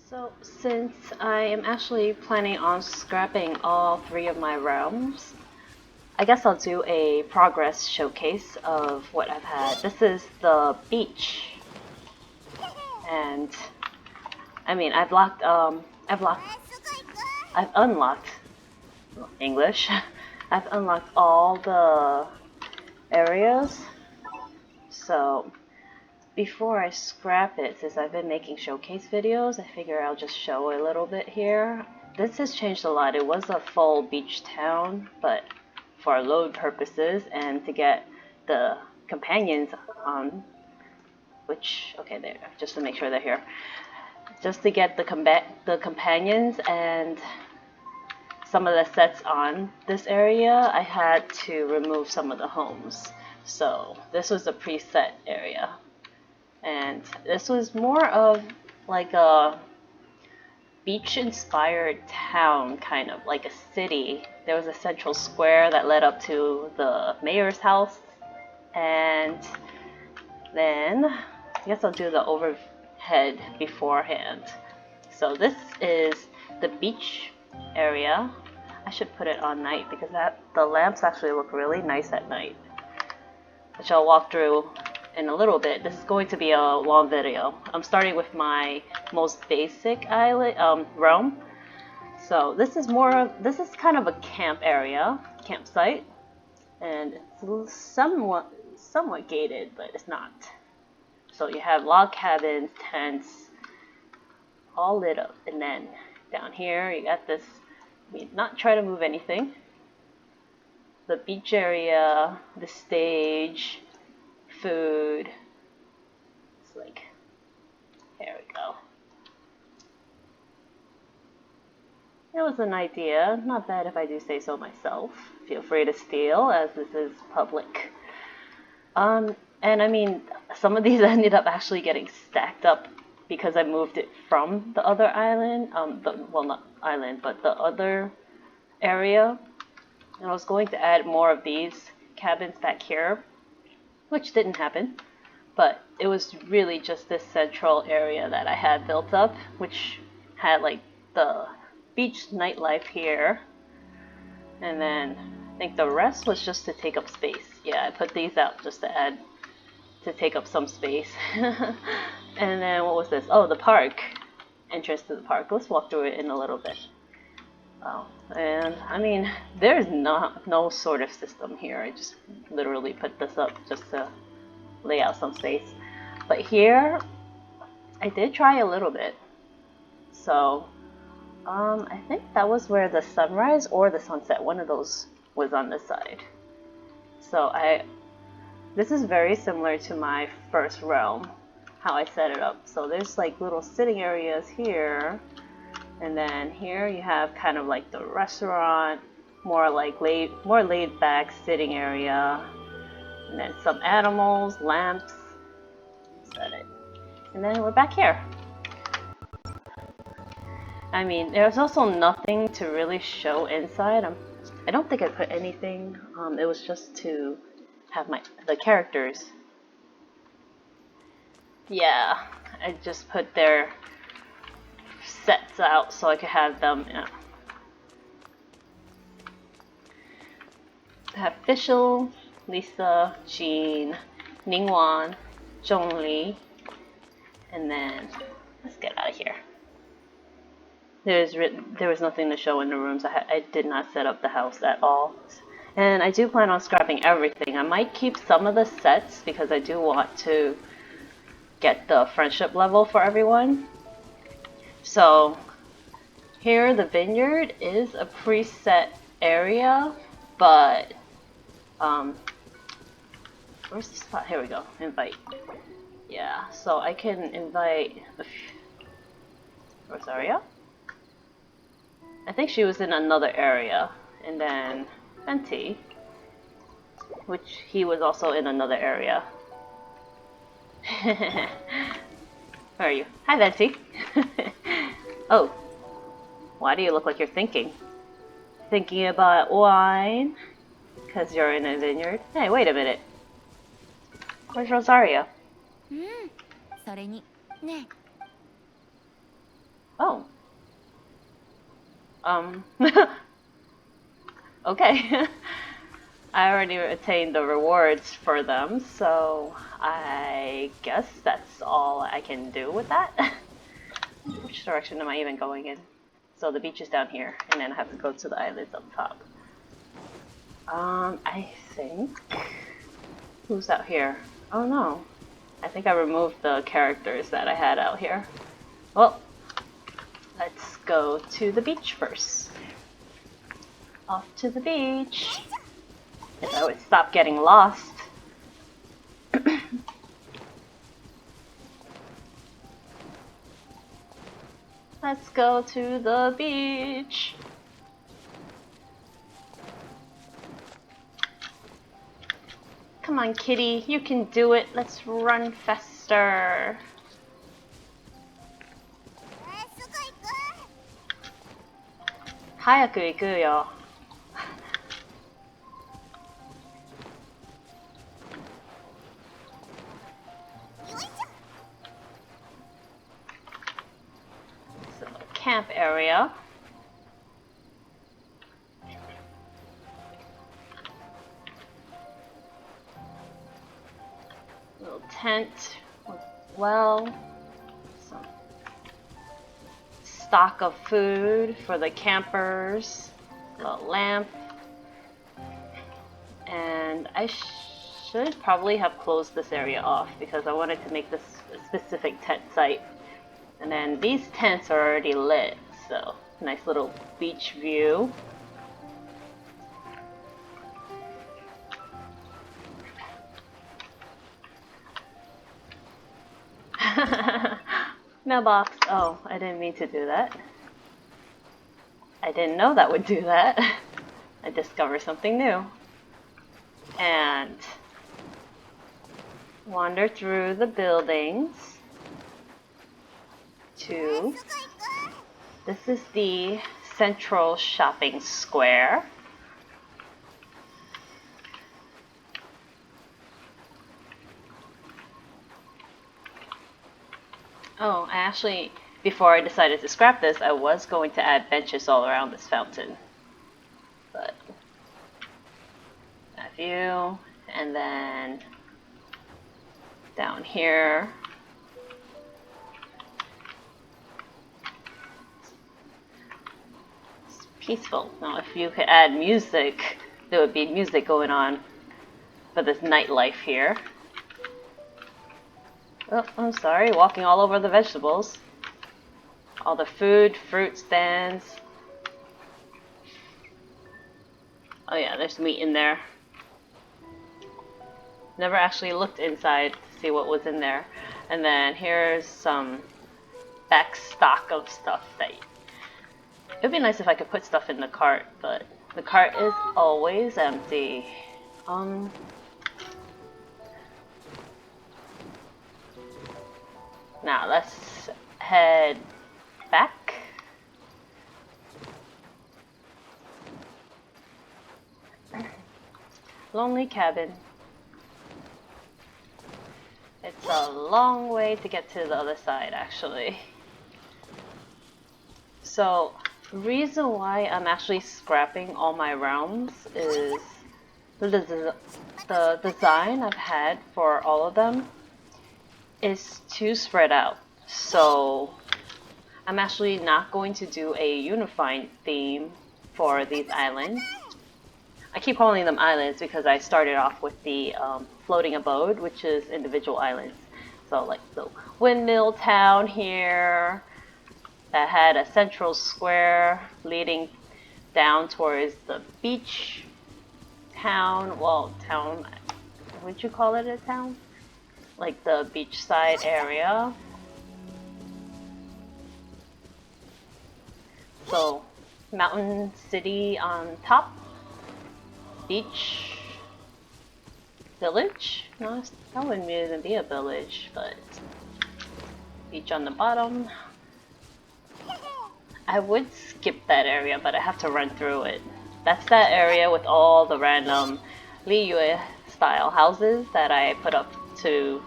So, since I am actually planning on scrapping all 3 of my realms, I guess I'll do a progress showcase of what I've had. This is the beach, and I mean, I've unlocked English. I've unlocked all the areas. So before I scrap it, since I've been making showcase videos, I figure I'll just show a little bit here. This has changed a lot. It was a full beach town, but for load purposes and to get the companions on, okay, there, just to make sure they're here. Just to get the companions and some of the sets on this area, I had to remove some of the homes. So this was a preset area. And this was more of like a beach-inspired town, kind of like a city. There was a central square that led up to the mayor's house. And then, I guess I'll do the overhead beforehand. So this is the beach area. I should put it on night because the lamps actually look really nice at night, which I'll walk through in a little bit. This is going to be a long video. I'm starting with my most basic island realm. So this is kind of a camp area, campsite, and it's somewhat gated, but it's not. So you have log cabins, tents, all lit up, and then down here you got this. Not try to move anything. The beach area, the stage, food. It's like, here we go. It was an idea, not bad if I do say so myself. Feel free to steal, as this is public. And I mean, some of these ended up actually getting stacked up because I moved it from the other island, well, not island, but the other area. And I was going to add more of these cabins back here, which didn't happen, but it was really just this central area that I had built up, which had like the beach nightlife here, and then I think the rest was just to take up space. Yeah, I put these out just to take up some space. And then what was this? Oh, the park. Entrance to the park. Let's walk through it in a little bit. Oh, and I mean, there's no sort of system here. I just literally put this up just to lay out some space. But here, I did try a little bit. So, I think that was where the sunrise or the sunset, one of those was on this side. So this is very similar to my first realm, how I set it up. So there's like little sitting areas here, and then here you have kind of like the restaurant, more laid back sitting area, and then some animals, lamps. Is that it? And then we're back here. I mean, there's also nothing to really show inside. I don't think I put anything. It was just to have the characters. Yeah, I just put their sets out so I could have them. Yeah. I have Fischl, Lisa, Jean, Ningguang, Zhongli, and then let's get out of here. There was nothing to show in the rooms. I did not set up the house at all. And I do plan on scrapping everything. I might keep some of the sets because I do want to get the friendship level for everyone. So here the vineyard is a preset area, but where's the spot? Here we go. Invite. Yeah, so I can invite Rosaria. I think she was in another area, and then Fenty, which he was also in another area. Where are you? Hi, Fenty. Oh, why do you look like you're thinking? Thinking about wine? Because you're in a vineyard? Hey, wait a minute. Where's Rosaria? Oh. Okay. I already attained the rewards for them, so I guess that's all I can do with that. Which direction am I even going in? So the beach is down here, and then I have to go to the islands up top. I think... Who's out here? Oh no. I think I removed the characters that I had out here. Well, let's go to the beach first. Off to the beach. If I would stop getting lost. Let's go to the beach. Come on, kitty, you can do it. Let's run faster. Hayaku iku yo. So, camp area. Little tent with well. Some stock of food for the campers. A lamp. And I should probably have closed this area off because I wanted to make this a specific tent site. And then these tents are already lit, so nice little beach view. Mailbox. Oh, I didn't mean to do that. I didn't know that would do that. I discovered something new. And wander through the buildings to... This is the central shopping square. Oh, I actually, before I decided to scrap this, I was going to add benches all around this fountain. But that view, and then down here. It's peaceful. Now, if you could add music, there would be music going on for this nightlife here. Oh, I'm sorry, walking all over the vegetables. All the food, fruit stands. Oh yeah, there's meat in there. Never actually looked inside to see what was in there. And then here's some back stock of stuff that... It'd be nice if I could put stuff in the cart, but the cart is always empty. Now let's head back. Lonely cabin. It's a long way to get to the other side, actually. So, the reason why I'm actually scrapping all my realms is the design I've had for all of them is too spread out. So I'm actually not going to do a unified theme for these islands. I keep calling them islands because I started off with the Floating Abode, which is individual islands. So like the windmill town here that had a central square leading down towards the beach town. Well, town, would you call it a town? Like the beachside area. So, mountain city on top, beach village. No, that wouldn't even be a village, but beach on the bottom. I would skip that area, but I have to run through it. That's that area with all the random Liyue style houses that I put up to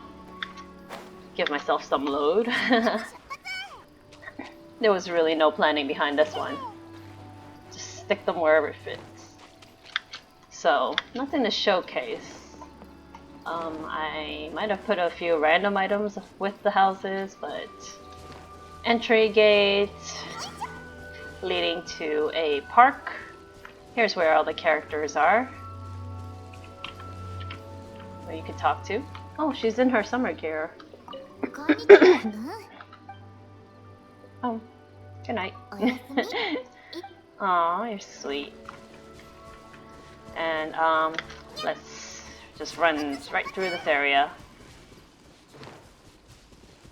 give myself some load. There was really no planning behind this one. Just stick them wherever it fits. So, nothing to showcase. I might have put a few random items with the houses, but entry gate leading to a park. Here's where all the characters are. Where you could talk to. Oh, she's in her summer gear. Oh, good night. Aw, you're sweet. And let's just run right through this area.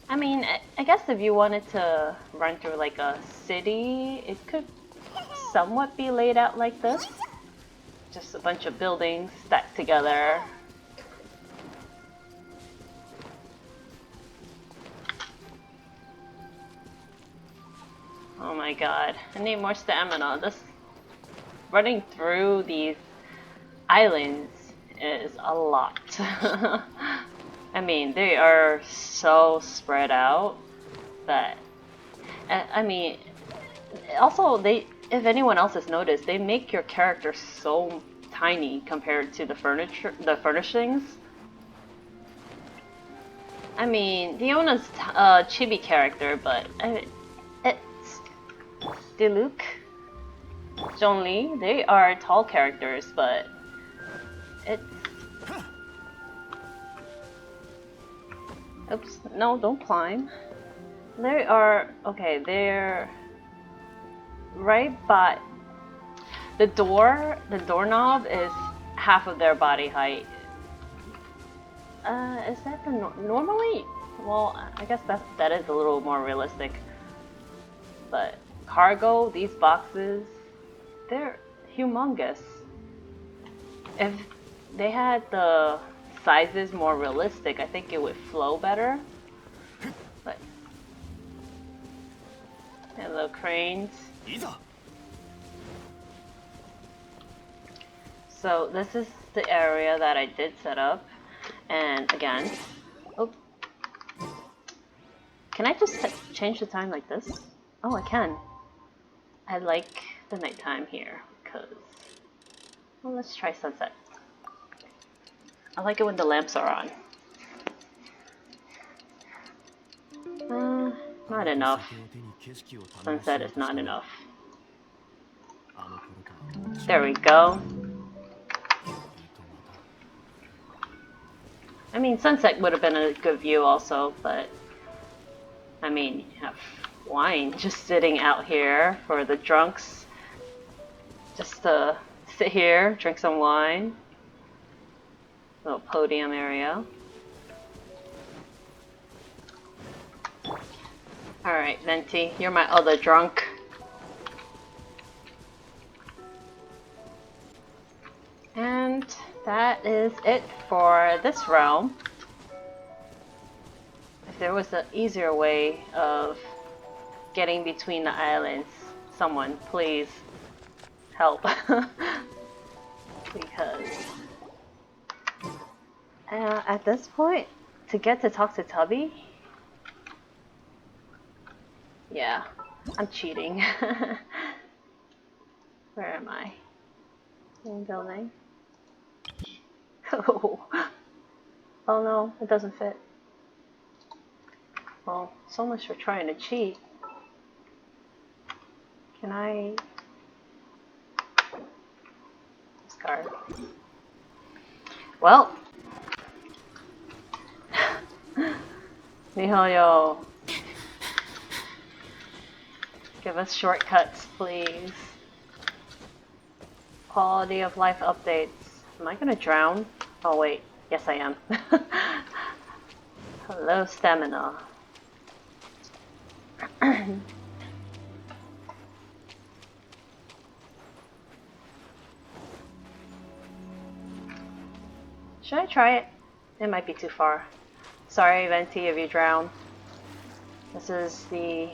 I mean, I guess if you wanted to run through like a city, it could somewhat be laid out like this. Just a bunch of buildings stacked together. Oh my god, I need more stamina. This running through these islands is a lot. I mean, they are so spread out that I mean, also if anyone else has noticed, they make your character so tiny compared to the furnishings. I mean, Diona's a chibi character, but it's Diluc, Zhongli, they are tall characters, but it's... Oops, no, don't climb. They are... Okay, they're right by... The doorknob is half of their body height. Is that the normally? Well, I guess that is a little more realistic. But cargo, these boxes, they're humongous. If they had the sizes more realistic, I think it would flow better. But hello, cranes. So this is the area that I did set up, and again, oh, can I just change the time like this? Oh, I can. I like the nighttime here because, well, let's try sunset. I like it when the lamps are on. Not enough. Sunset is not enough. There we go. I mean, sunset would have been a good view also, but I mean, you have wine just sitting out here for the drunks. Just to sit here, drink some wine. Little podium area. Alright, Venti, you're my other drunk. And that is it for this realm. If there was an easier way of getting between the islands, someone please help. Because at this point, to get to talk to Tubby, yeah, I'm cheating. Where am I? In building. Oh no, it doesn't fit. Well, so much for trying to cheat. Can I... discard? Well... Mihoyo. Give us shortcuts, please. Quality of life updates. Am I gonna drown? Oh wait, yes I am. Hello, stamina. Should I try it? It might be too far. Sorry, Venti, if you drown. This is the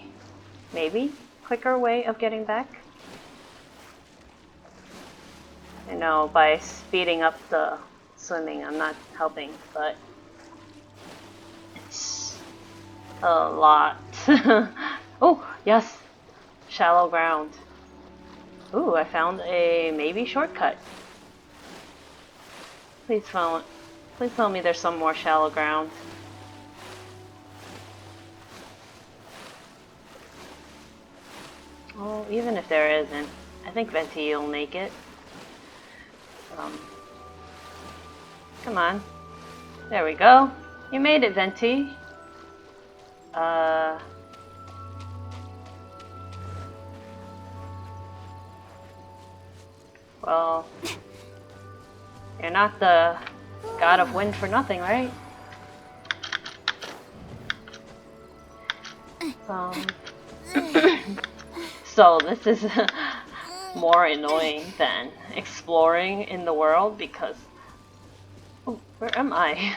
maybe quicker way of getting back. I know by speeding up the swimming I'm not helping, but it's a lot. Oh, yes, Shallow ground. Ooh, I found a maybe shortcut. Please tell me there's some more shallow ground. Well, even if there isn't, I think Venti will make it. Come on. There we go. You made it, Venti. Well, you're not the god of wind for nothing, right? So this is more annoying than exploring in the world because... Oh, where am I?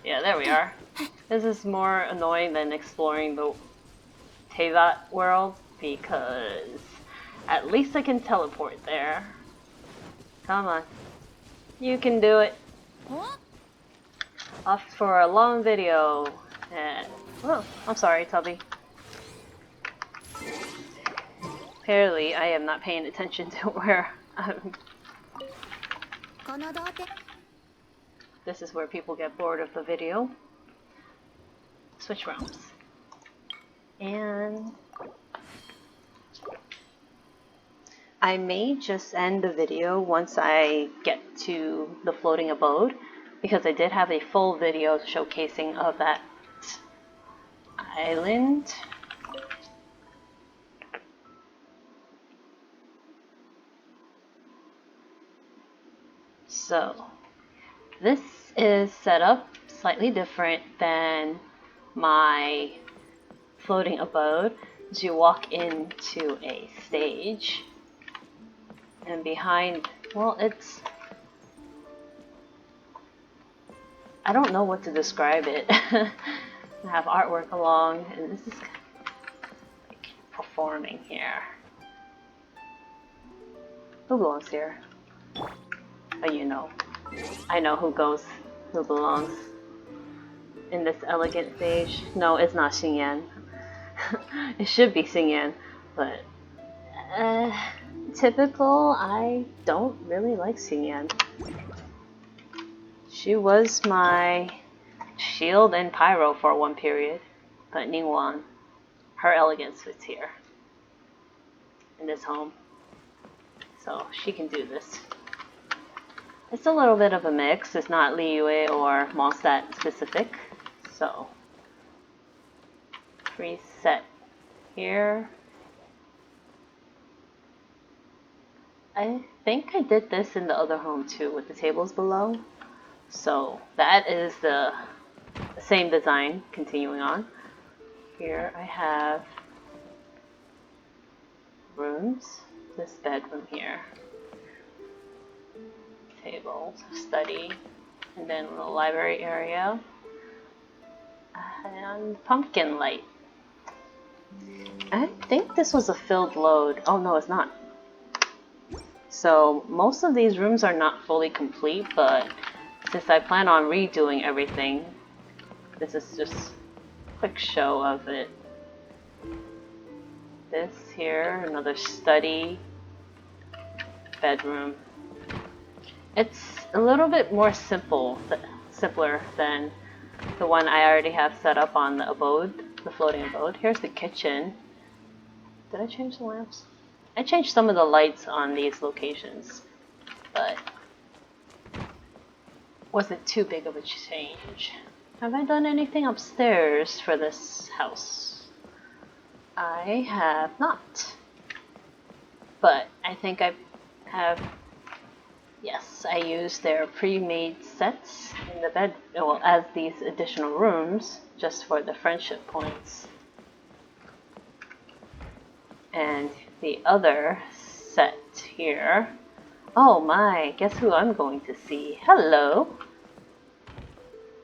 Yeah, there we are. This is more annoying than exploring the Tevat world because at least I can teleport there. Come on. You can do it. Off for a long video. And... Oh, I'm sorry, Tubby. Apparently, I am not paying attention to where I'm... This is where people get bored of the video. Switch realms. And... I may just end the video once I get to the Floating Abode, because I did have a full video showcasing of that island. So, this is set up slightly different than my Floating Abode. As you walk into a stage, and behind, well, it's... I don't know what to describe it. I have artwork along, and this is like performing here. Who belongs here? Oh, you know. I know who belongs in this elegant stage. No, it's not Xingyan. It should be Xingyan, but typical, I don't really like Xingyan. She was my shield and pyro for one period, but Ningguang, her elegance fits here in this home, so she can do this. It's a little bit of a mix. It's not Liyue or Mondstadt specific, so preset here. I think I did this in the other home too with the tables below. So that is the same design continuing on. Here I have rooms, this bedroom here, table, study, and then a little library area, and pumpkin light. I think this was a filled load. Oh no, it's not. So most of these rooms are not fully complete, but since I plan on redoing everything, this is just a quick show of it. This here, another study, bedroom. It's a little bit more simpler than the one I already have set up on the abode, the Floating Abode. Here's the kitchen. Did I change the lamps? I changed some of the lights on these locations, but wasn't too big of a change. Have I done anything upstairs for this house? I have not. But I think I have... Yes, I used their pre-made sets in the bed, well, as these additional rooms, just for the friendship points. And the other set here... Oh my, guess who I'm going to see? Hello!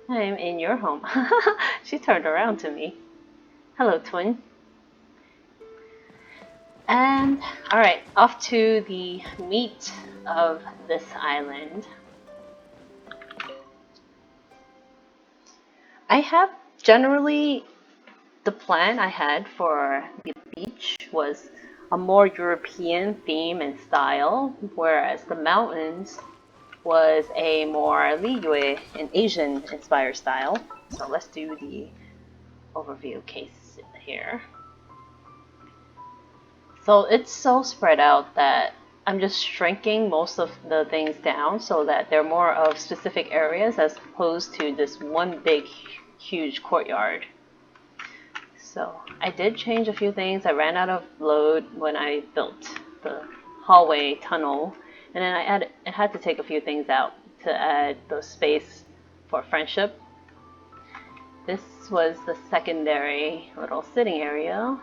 I'm in your home. She turned around to me. Hello, twin. And, alright, off to the meat of this island. I have generally the plan I had for the beach was a more European theme and style, whereas the mountains was a more Liyue and Asian inspired style. So let's do the overview case here. So it's so spread out that I'm just shrinking most of the things down so that they're more of specific areas as opposed to this one big, huge courtyard. So I did change a few things. I ran out of load when I built the hallway tunnel, and then I had to take a few things out to add the space for friendship. This was the secondary little sitting area.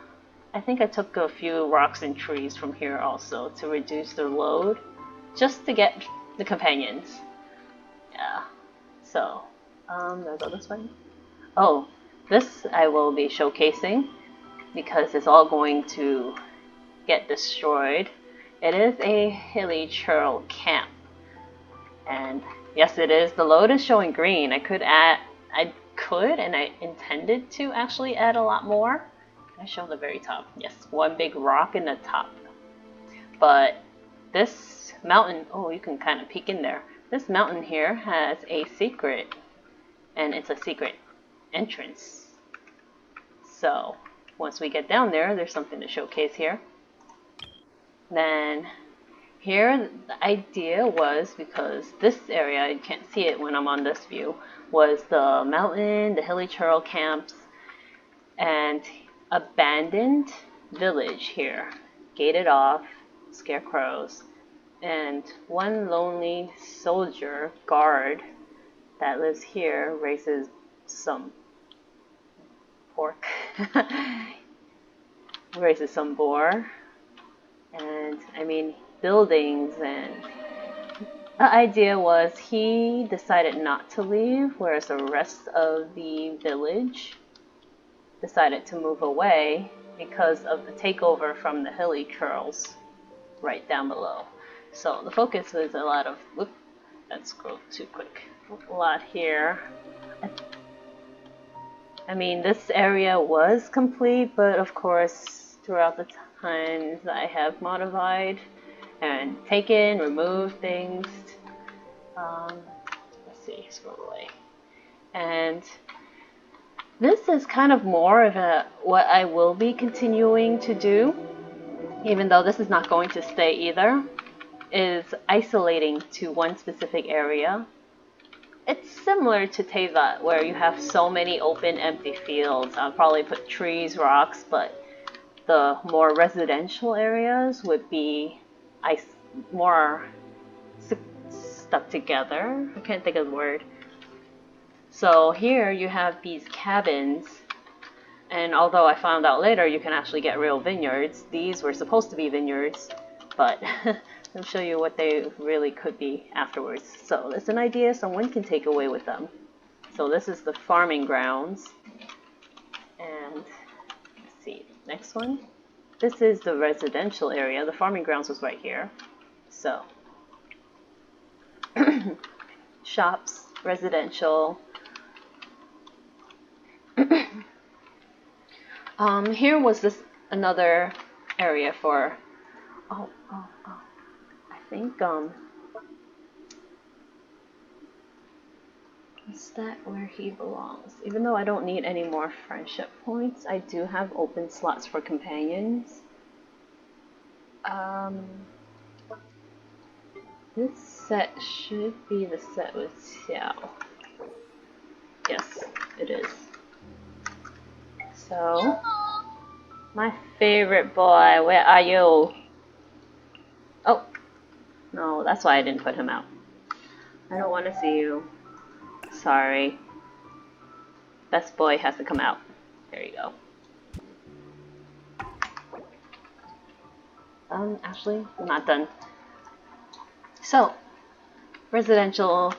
I think I took a few rocks and trees from here also to reduce the load, just to get the companions. Yeah. So, there's all this one. Oh, this I will be showcasing because it's all going to get destroyed. It is a hilly churl camp, and yes, it is. The load is showing green. I could and I intended to actually add a lot more. I show the very top. Yes, one big rock in the top. But this mountain, oh, you can kind of peek in there. This mountain here has a secret, and it's a secret entrance. So once we get down there, there's something to showcase here. Then here, the idea was, because this area, you can't see it when I'm on this view, was the mountain, the hilly churl camps, and abandoned village here, gated off, scarecrows, and one lonely soldier guard that lives here raises some pork, raises some boar, and I mean buildings. And the idea was he decided not to leave, whereas the rest of the village decided to move away because of the takeover from the hilly churls right down below. So the focus was a lot of, whoop, that scrolled too quick, a lot here. I mean, this area was complete, but of course throughout the times I have modified and taken, removed things. Let's see, scroll away. And this is kind of more of what I will be continuing to do, even though this is not going to stay either, is isolating to one specific area. It's similar to Teyvat, where you have so many open, empty fields. I'll probably put trees, rocks, but the more residential areas would be more stuck together. I can't think of the word. So here you have these cabins, and although I found out later you can actually get real vineyards, these were supposed to be vineyards, but I'll show you what they really could be afterwards. So it's an idea someone can take away with them. So this is the farming grounds, and let's see, next one. This is the residential area. The farming grounds was right here. So shops, residential. Here was this another area for, I think, is that where he belongs? Even though I don't need any more friendship points, I do have open slots for companions. This set should be the set with Xiao. Yes, it is. So, my favorite boy, where are you? Oh, no, that's why I didn't put him out. I don't want to see you. Sorry. Best boy has to come out. There you go. Actually, I'm not done. So, residential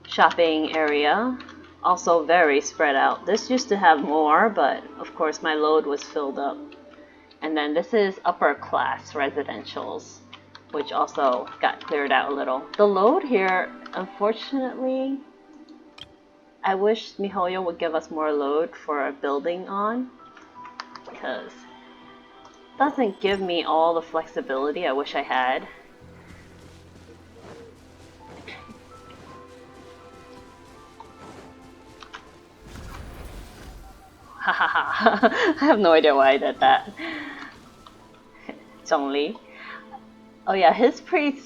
shopping area. Also very spread out. This used to have more, but of course my load was filled up. And then this is upper class residentials, which also got cleared out a little. The load here, unfortunately, I wish MiHoYo would give us more load for building on. because it doesn't give me all the flexibility I wish I had. Hahaha. I have no idea why I did that. Zhongli. Oh yeah, his pre-made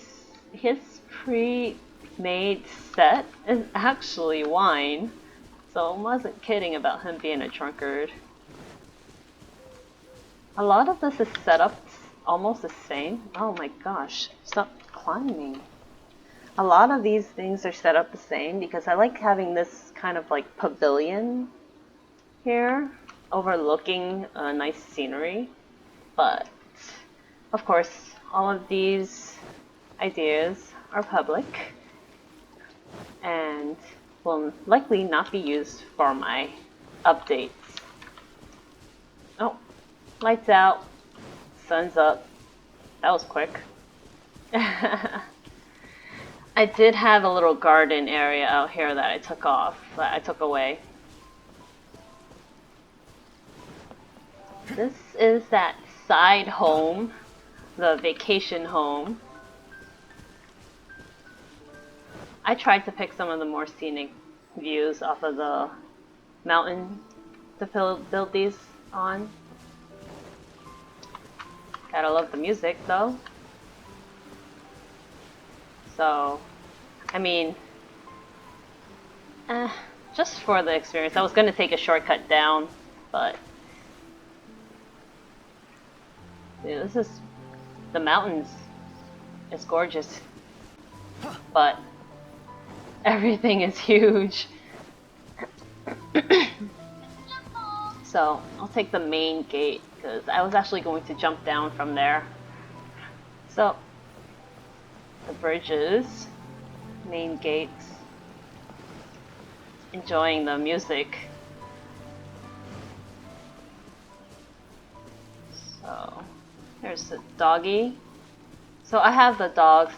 set is actually wine. So I wasn't kidding about him being a drunkard. A lot of this is set up almost the same. Oh my gosh, stop climbing. A lot of these things are set up the same because I like having this kind of like pavilion here overlooking a nice scenery. But of course, all of these ideas are public and will likely not be used for my updates. Oh, lights out, sun's up. That was quick. I did have a little garden area out here that I took away. This is that side home, the vacation home. I tried to pick some of the more scenic views off of the mountain to build these on. Gotta love the music though. So, I mean, just for the experience. I was gonna take a shortcut down, but dude, this is the mountains. It's gorgeous, but everything is huge. So I'll take the main gate because I was actually going to jump down from there. So the bridges, main gates, enjoying the music. So there's the doggy. So I have the dogs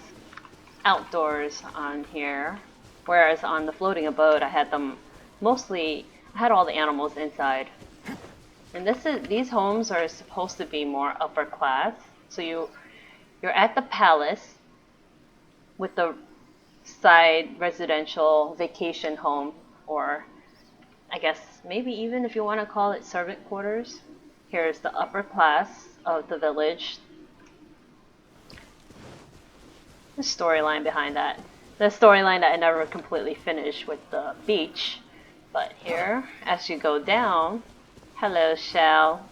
outdoors on here, whereas on the Floating Abode I had them mostly, I had all the animals inside. And these homes are supposed to be more upper class. So you're at the palace with the side residential vacation home, or I guess maybe even if you want to call it servant quarters. Here's the upper class of the village. The storyline behind that. The storyline that I never completely finished with the beach. But here, as you go down, hello Shell,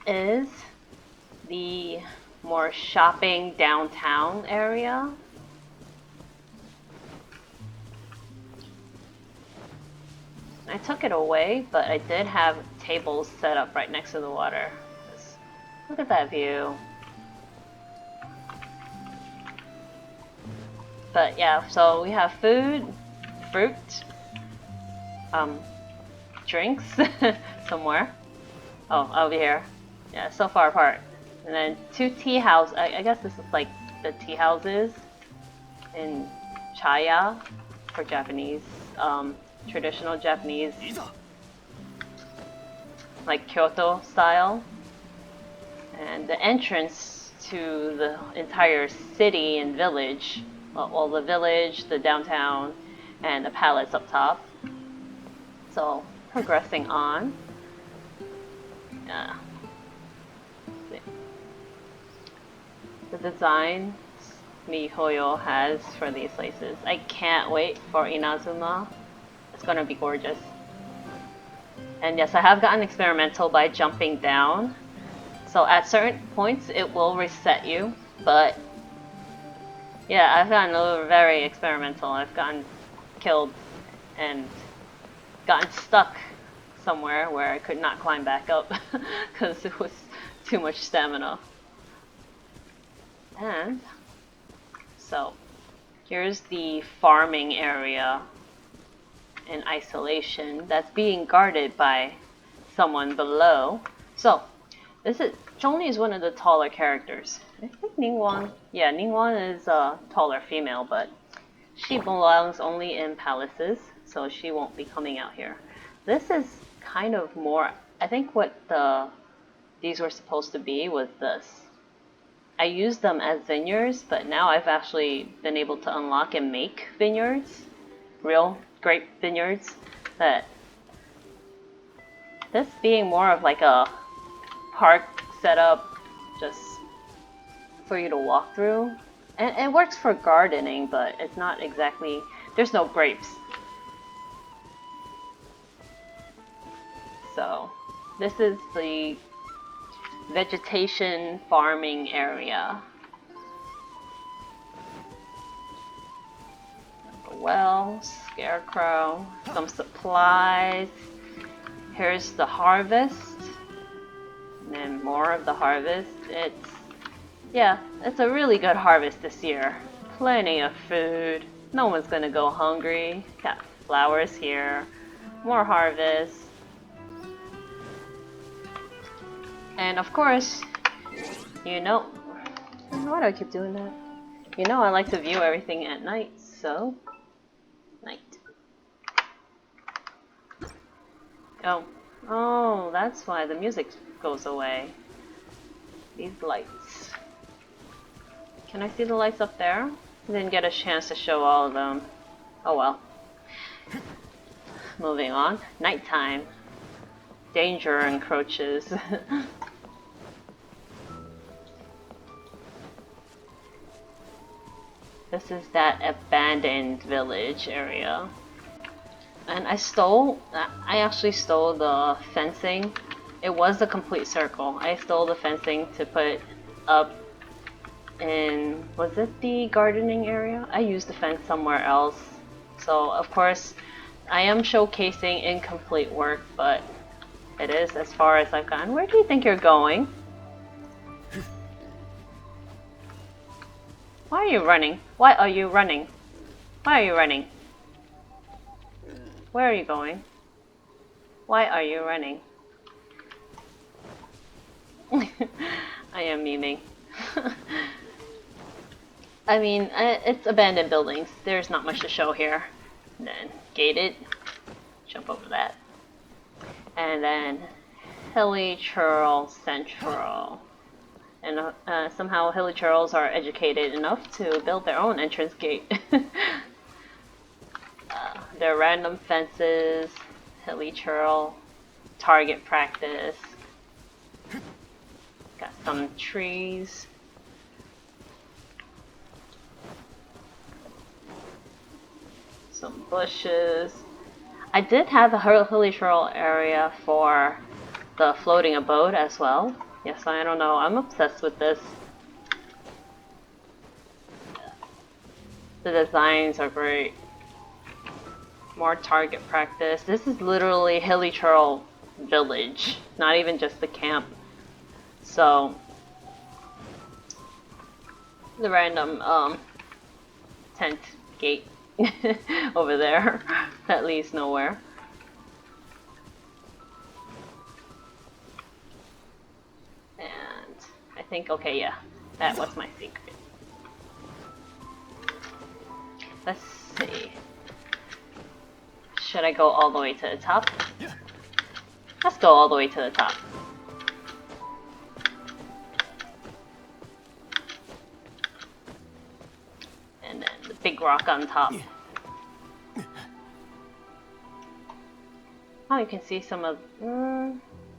is the more shopping downtown area. I took it away, but I did have tables set up right next to the water. Just look at that view. But yeah, so we have food, fruit, drinks somewhere. Oh, over here. Yeah, so far apart. And then 2 tea houses. I guess this is like the tea houses in Chaya for Japanese, traditional Japanese, like Kyoto style. And the entrance to the entire city and village, well, the village, the downtown, and the palace up top. So progressing on. Yeah. The design MiHoYo has for these places. I can't wait for Inazuma. It's gonna be gorgeous. And yes, I have gotten experimental by jumping down. So at certain points it will reset you, but yeah, I've gotten very experimental. I've gotten killed and gotten stuck somewhere where I could not climb back up because it was too much stamina. And so here's the farming area in isolation that's being guarded by someone below. So this is Chong-Li is one of the taller characters. I think Ningguang, yeah, Ningguang is a taller female, but she belongs only in palaces, so she won't be coming out here. This is kind of more I think what these were supposed to be was this. I used them as vineyards, but now I've actually been able to unlock and make vineyards, real grape vineyards. That this being more of like a park setup, just for you to walk through, and it works for gardening, but it's not exactly. There's no grapes, so this is the vegetation farming area. A well, scarecrow, some supplies. Here's the harvest, and then more of the harvest. It's a really good harvest this year. Plenty of food. No one's gonna go hungry. Got flowers here. More harvest. And of course, you know, why do I keep doing that? You know I like to view everything at night, so night. Oh, that's why the music goes away. These lights. Can I see the lights up there? Didn't get a chance to show all of them. Oh well. Moving on. Nighttime. Danger encroaches. This is that abandoned village area. And I actually stole the fencing. It was a complete circle. I stole the fencing to put up in, was it the gardening area? I used the fence somewhere else. So of course, I am showcasing incomplete work, but it is as far as I've gone. Where do you think you're going? Why are you running? Why are you running? Why are you running? Where are you going? Why are you running? I am memeing. I mean, it's abandoned buildings. There's not much to show here. And then gated. Jump over that. And then Hilly Churl Central. And somehow Hilly Churls are educated enough to build their own entrance gate. There are random fences, Hilly Churl, target practice. Got some trees. Some bushes. I did have a Hilly Churl area for the Floating Abode as well. Yes, I don't know. I'm obsessed with this. The designs are great. More target practice. This is literally Hilly Churl village, not even just the camp. So the random tent gate over there that leads nowhere. And I think, okay, yeah, that was my secret. Let's see. Should I go all the way to the top? Let's go all the way to the top. And then the big rock on top. Oh, you can see some of... a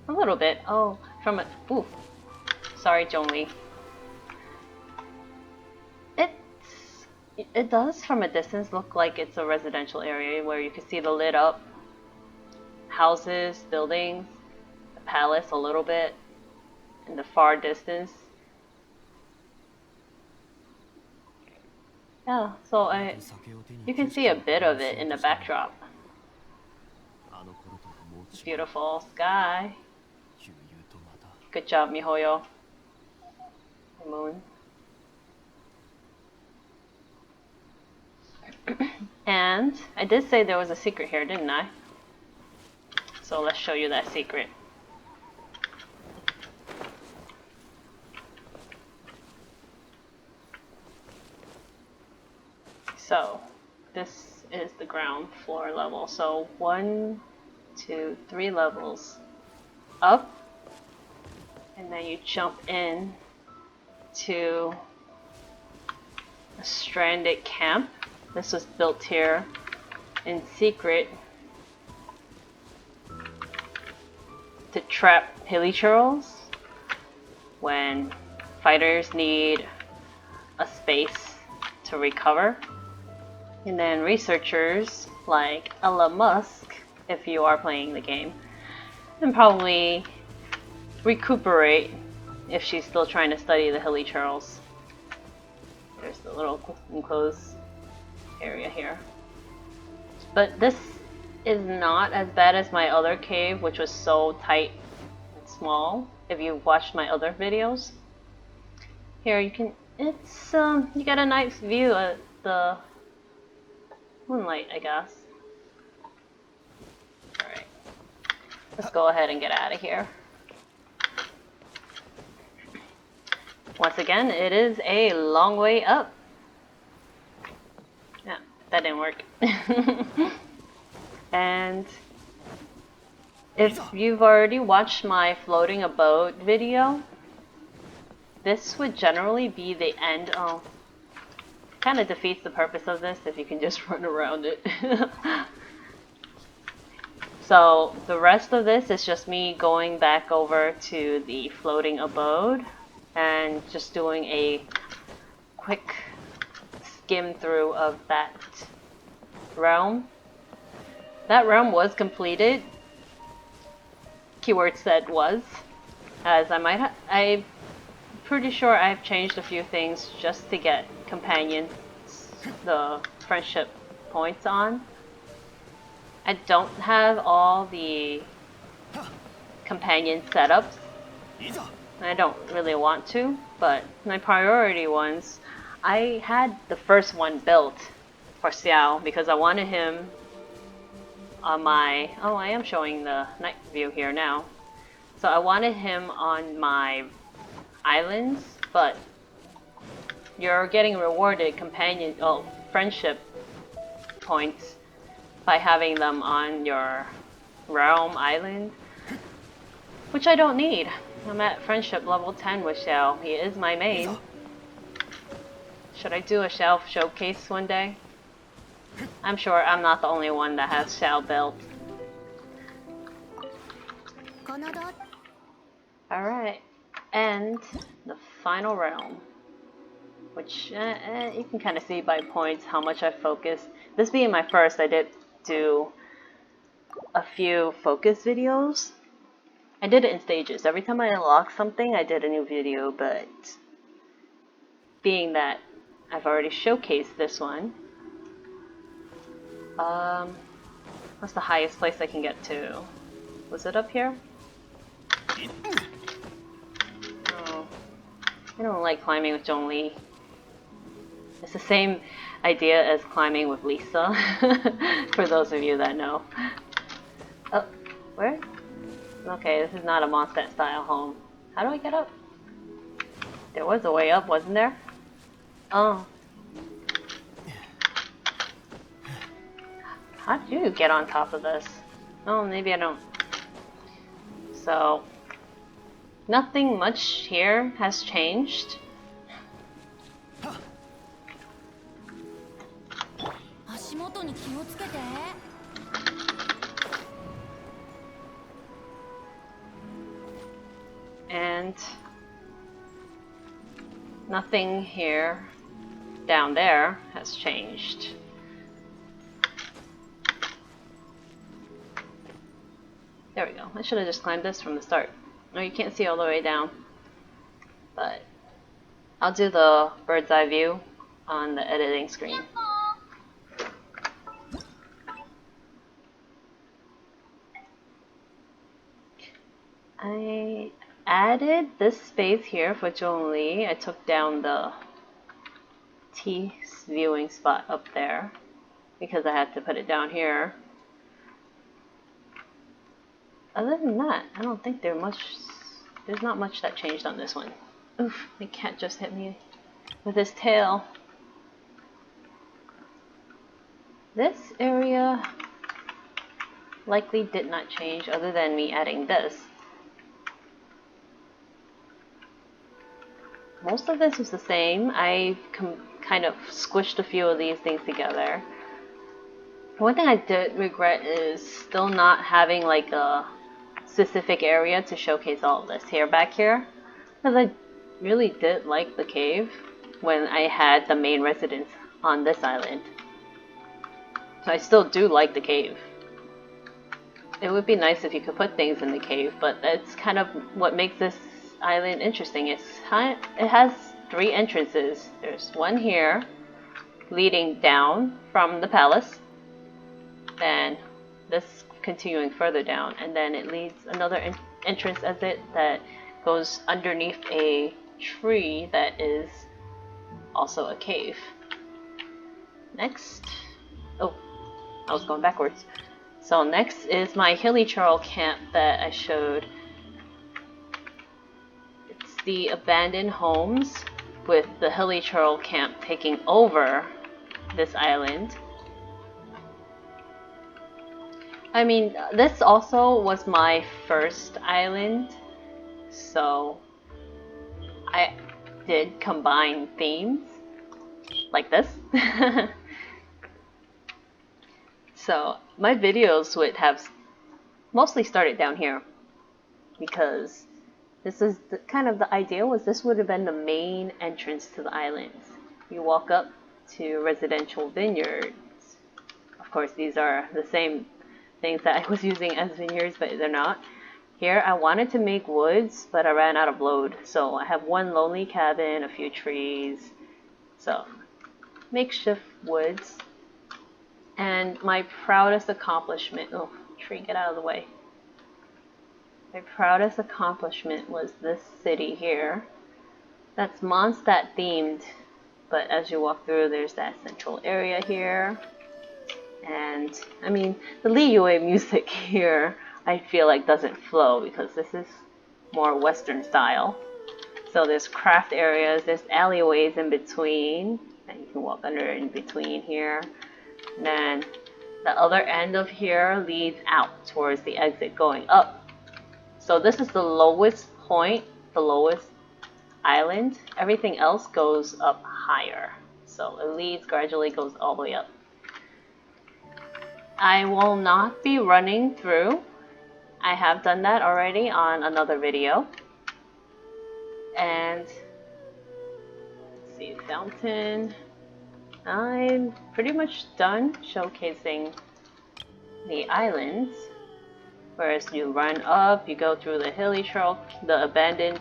little bit. Oh, from a... Ooh. Sorry, Jongli. It does, from a distance, look like it's a residential area where you can see the lit up houses, buildings, the palace a little bit in the far distance. Yeah, so you can see a bit of it in the backdrop. Beautiful sky. Good job, Mihoyo. The moon. And I did say there was a secret here, didn't I? So let's show you that secret. So this is the ground floor level. So 1, 2, 3 levels. up, and then you jump in to a stranded camp. This was built here in secret to trap hilichurls when fighters need a space to recover. And then researchers like Ella Musk, if you are playing the game, and probably recuperate if she's still trying to study the hilichurls. There's the little enclosed area here. But this is not as bad as my other cave, which was so tight and small, if you watched my other videos. Here you can, it's, you get a nice view of the moonlight, I guess. Alright, let's go ahead and get out of here. Once again, it is a long way up. Yeah, that didn't work. And if you've already watched my Floating Abode video, this would generally be the end. Oh, kind of defeats the purpose of this if you can just run around it. So the rest of this is just me going back over to the Floating Abode and just doing a quick skim through of that realm. That realm was completed. Keyword said was, as I'm pretty sure I've changed a few things just to get companions, the friendship points on. I don't have all the companion setups. I don't really want to, but my priority ones, I had the first one built for Xiao because I wanted him on my, oh, I am showing the night view here now. So I wanted him on my islands, but you're getting rewarded friendship points by having them on your realm island, which I don't need. I'm at friendship level 10 with Xiao. He is my main. Should I do a Xiao showcase one day? I'm sure I'm not the only one that has Xiao built. Alright, and the final realm, which you can kind of see by points how much I focused. This being my first, I did do a few focus videos. I did it in stages. Every time I unlocked something, I did a new video, but being that I've already showcased this one, what's the highest place I can get to? Was it up here? Oh, I don't like climbing with Zhongli. It's the same idea as climbing with Lisa, for those of you that know. Oh, where? Okay, this is not a Mondstadt style home. How do I get up? There was a way up, wasn't there? Oh. How do you get on top of this? Oh, maybe I don't. So, nothing much here has changed. And nothing here down there has changed. There we go. I should have just climbed this from the start. Oh, you can't see all the way down. But I'll do the bird's eye view on the editing screen. I added this space here for Zhongli. I took down the T viewing spot up there because I had to put it down here. Other than that, I don't think there's not much that changed on this one. Oof, the cat just hit me with his tail. This area likely did not change other than me adding this. most of this was the same. I kind of squished a few of these things together. One thing I did regret is still not having like a specific area to showcase all of this here back here, because I really did like the cave when I had the main residence on this island. So I still do like the cave. It would be nice if you could put things in the cave, but that's kind of what makes this island interesting. It has 3 entrances. There's one here leading down from the palace, then this continuing further down, and then it leads another entrance exit that goes underneath a tree that is also a cave. Next, oh, I was going backwards. So next is my hilly Charl camp that I showed. It's the abandoned homes with the hilly Charl camp taking over this island. I mean, this also was my first island, so I did combine themes like this. So my videos would have mostly started down here, because this is kind of the idea was this would have been the main entrance to the islands. You walk up to residential vineyards. Of course, these are the same things that I was using as vineyards, but they're not. Here I wanted to make woods, but I ran out of load, so I have one lonely cabin, a few trees, so makeshift woods. And my proudest accomplishment, oh, tree, get out of the way. My proudest accomplishment was this city here. That's Mondstadt themed, but as you walk through, there's that central area here. And I mean, the Liyue music here, I feel like doesn't flow because this is more Western style. So there's craft areas, there's alleyways in between, and you can walk under in between here. And then the other end of here leads out towards the exit going up. So this is the lowest point, the lowest island. Everything else goes up higher. So it leads, gradually goes all the way up. I will not be running through. I have done that already on another video. And let's see, fountain. I'm pretty much done showcasing the islands. Whereas you run up, you go through the hilly Charl, the abandoned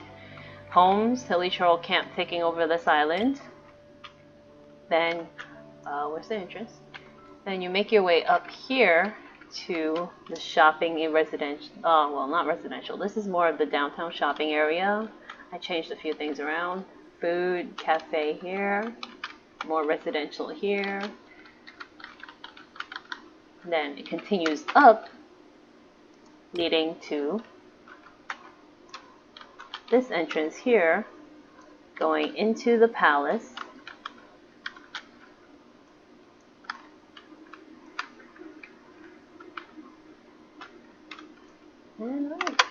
homes, hilly Charl camp taking over this island. Then, where's the entrance? Then you make your way up here to the shopping in residential, well, not residential, this is more of the downtown shopping area. I changed a few things around. Food, cafe here, more residential here. Then it continues up, leading to this entrance here, going into the palace. And right.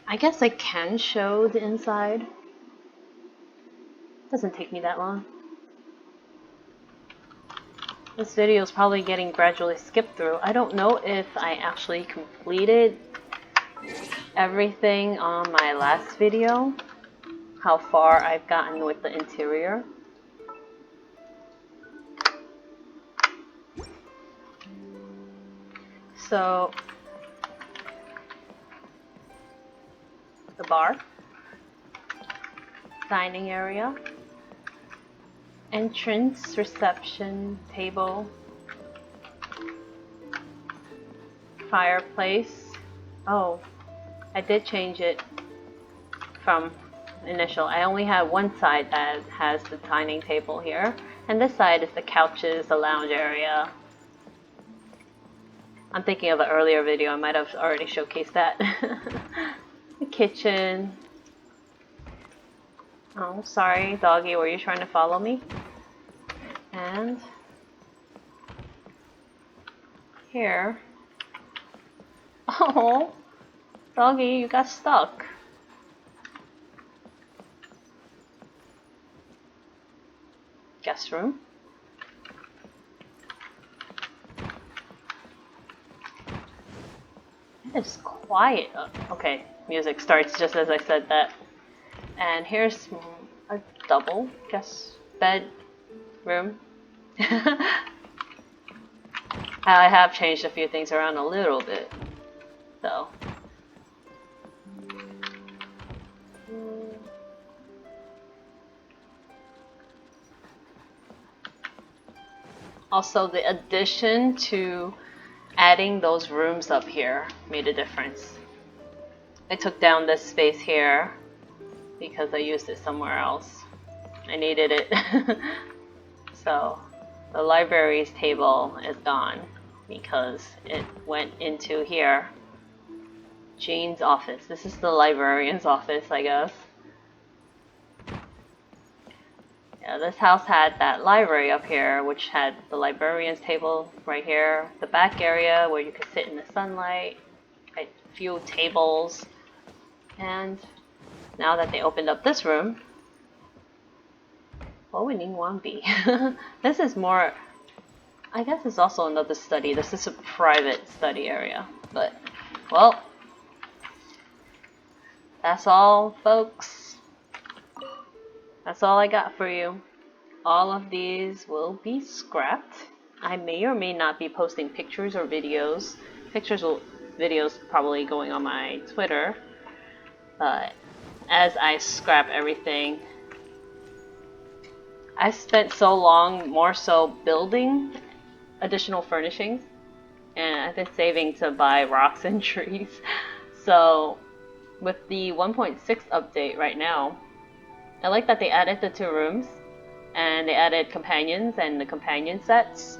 I guess I can show the inside. Doesn't take me that long. This video is probably getting gradually skipped through. I don't know if I actually completed everything on my last video, how far I've gotten with the interior. So, the bar, dining area, entrance, reception, table, fireplace. Oh, I did change it from initial. I only have one side that has the dining table here, and this side is the couches, the lounge area. I'm thinking of an earlier video, I might have already showcased that. The kitchen. Oh, sorry, doggy, were you trying to follow me? And here Oh, doggy, you got stuck. Guest room. It's quiet. Okay, music starts just as I said that. And here's a double guest bed room. I have changed a few things around a little bit, though. Also, the addition to adding those rooms up here made a difference. I took down this space here because I used it somewhere else. I needed it. So the library's table is gone because it went into here. Jean's office. This is the librarian's office, I guess. Yeah, this house had that library up here, which had the librarian's table right here, the back area where you could sit in the sunlight, a few tables, and now that they opened up this room, what would Ningguang be? This is more, I guess it's also another study. This is a private study area, but, well, that's all, folks. That's all I got for you. All of these will be scrapped. I may or may not be posting pictures or videos. Videos probably going on my Twitter. But as I scrap everything, I spent so long more so building additional furnishings, and I've been saving to buy rocks and trees. So with the 1.6 update right now, I like that they added the 2 rooms, and they added companions and the companion sets.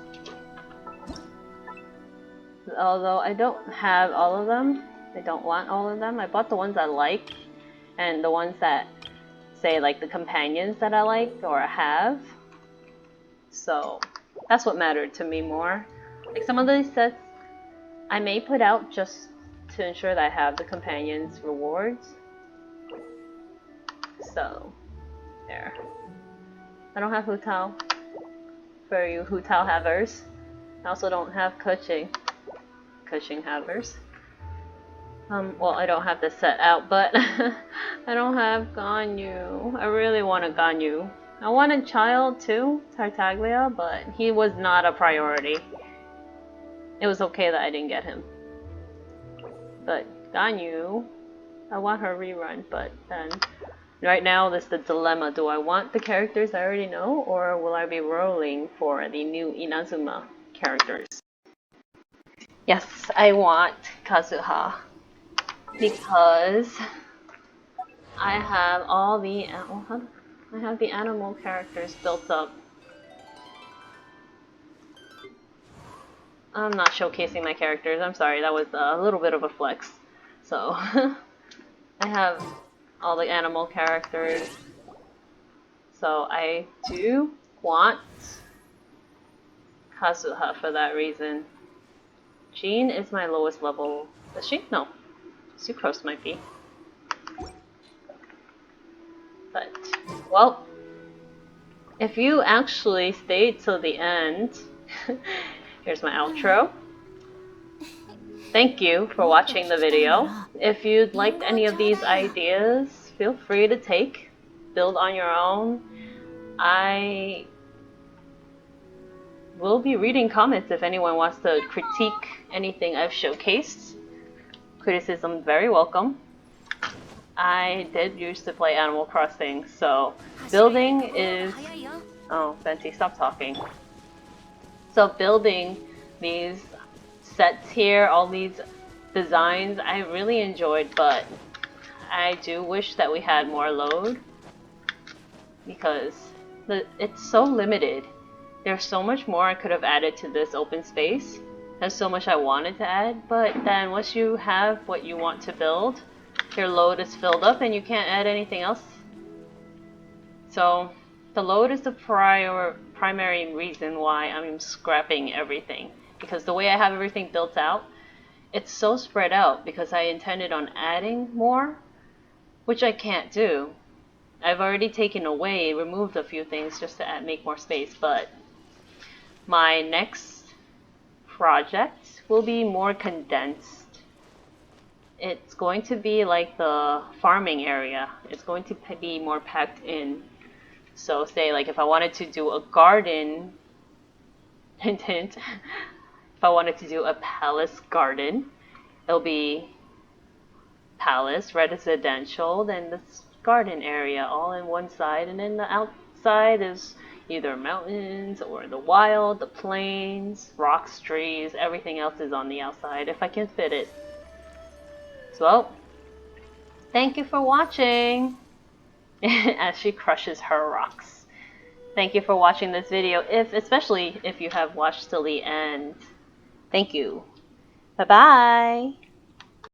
Although I don't have all of them, I don't want all of them. I bought the ones I like, and the ones that say like the companions that I like or have. So that's what mattered to me more. Like some of these sets I may put out just to ensure that I have the companions rewards. So there. I don't have Hu Tao for you Hu Tao havers. I also don't have Kuching havers. Well, I don't have this set out, but I don't have Ganyu. I really want a Ganyu. I wanted Child too, Tartaglia, but he was not a priority. It was okay that I didn't get him. But Ganyu, I want her rerun, but then right now this is the dilemma. Do I want the characters I already know, or will I be rolling for the new Inazuma characters? Yes, I want Kazuha, because I have all the animal characters built up. I'm not showcasing my characters. I'm sorry, that was a little bit of a flex. So I have all the animal characters. So I do want Kazuha for that reason. Jean is my lowest level. Is she? No. Sucrose might be. But, well, if you actually stayed till the end, here's my outro. Thank you for watching the video. If you liked any of these ideas, feel free to build on your own. I will be reading comments if anyone wants to critique anything I've showcased. Criticism very welcome. I did used to play Animal Crossing, so building is... Oh, Fenty, stop talking. So building these sets here, all these designs, I really enjoyed, but I do wish that we had more load because it's so limited. There's so much more I could have added to this open space. There's so much I wanted to add, but then once you have what you want to build, your load is filled up and you can't add anything else. So the load is the primary reason why I'm scrapping everything, because the way I have everything built out, it's so spread out because I intended on adding more, which I can't do. I've already removed a few things just to make more space, but my next project will be more condensed. It's going to be like the farming area. It's going to be more packed in. So say like if I wanted to do a garden, hint hint, if I wanted to do a palace garden, it'll be palace, residential, then this garden area all in one side, and then the outside is either mountains or the wild, the plains, rocks, trees, everything else is on the outside if I can fit it. So, well, thank you for watching as she crushes her rocks. Thank you for watching this video, especially if you have watched till the end. Thank you. Bye-bye.